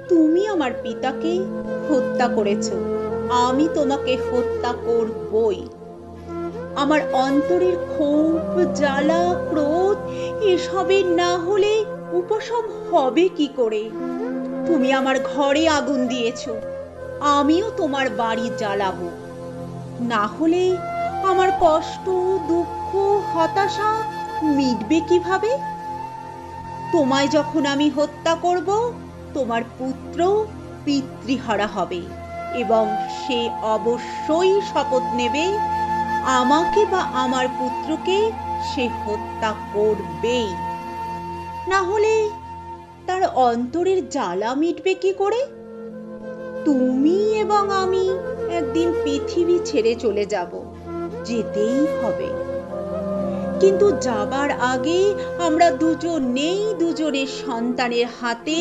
তুমি আমার পিতাকে হত্যা করেছ, আমি তোমাকে হত্যা করবই। আমার অন্তরের ক্ষোভ, জ্বালা, ক্রোধ এসবের না হলে উপশম হবে কি করে? তুমি আমার ঘরে আগুন দিয়েছ, আমিও তোমার বাড়ি জ্বালাবো। না হলে আমার কষ্ট, দুঃখ, হতাশা মিটবে কিভাবে? তোমায় যখন আমি হত্যা করব, তোমার পুত্র পিতৃহারা হবে এবং সে অবশ্যই শপথ নেবে আমাকে বা আমার পুত্রকে সে হত্যা করবেই। না হলে তার অন্তরের জ্বালা মিটবে কি করে? তুমি এবং আমি একদিন পৃথিবী ছেড়ে চলে যাব, যেতেই হবে। কিন্তু যাবার আগে আমরা দুজনেই দুজনের সন্তানের হাতে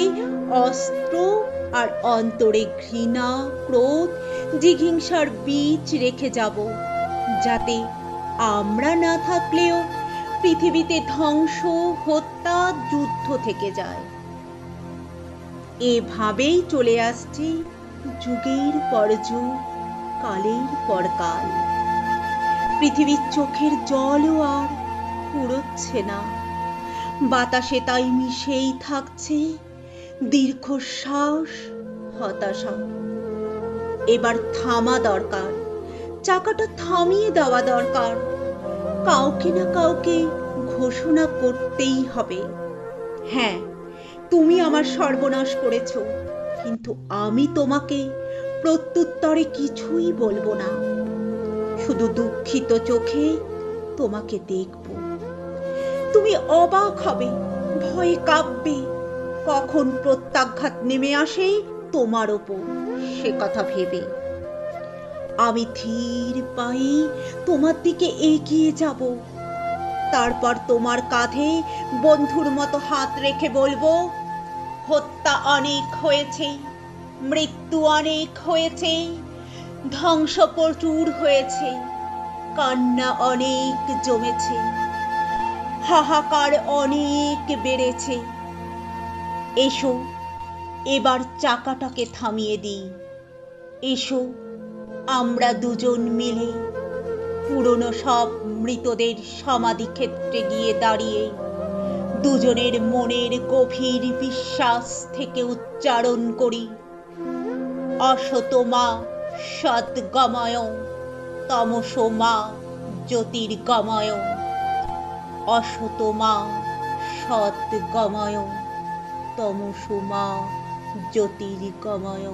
অস্ত্র আর অন্তরে ঘৃণা, ক্রোধ, জিঘিংসার বীজ রেখে যাব, যাতে আমরা না থাকলেও পৃথিবীতে ধ্বংস, হত্যা, যুদ্ধ থেকে যায়। এভাবেই চলে আসছে যুগের পর যুগ, কালের পর কাল। পৃথিবীর চোখের জলও আর ফুরোচ্ছে না, বাতাসে তাই মিশেই থাকছে দীর্ঘশ্বাস, হতাশা। এবার থামা দরকার, চাকাটা থামিয়ে দেওয়া দরকার। কাউকে না কাউকে ঘোষণা করতেই হবে, হ্যাঁ, তুমি আমার সর্বনাশ করেছ, কিন্তু আমি তোমাকে প্রত্যুত্তরে কিছুই বলবো না। শুধু দুঃখিত চোখে তোমাকে দেখব। তুমি অবাক হবে, ভয়ে কাঁপবে, কখন প্রত্যাঘাত নেমে আসে তোমার ওপর সে কথা ভেবে। আমি ধীর পায়ে তোমার দিকে এগিয়ে যাব, তারপর তোমার কাঁধে বন্ধুর মতো হাত রেখে বলবো, হত্যা অনেক হয়েছে, মৃত্যু অনেক হয়েছে, ধ্বংস প্রচুর হয়েছে, কান্না অনেক জমেছে, হাহাকার অনেক বেড়েছে। এসো এবার চাকাটাকে থামিয়ে দিই। এসো আমরা দুজন মিলে পুরনো সব মৃতদের সমাধি ক্ষেত্রে গিয়ে দাঁড়িয়ে দুজনের মনের গভীর বিশ্বাস থেকে উচ্চারণ করি, অসতো মা সদ্গময়, তমসো মা জ্যোতির্গময়, অসতো মা সদ্গময়, তমসো মা জ্যোতির্গময়।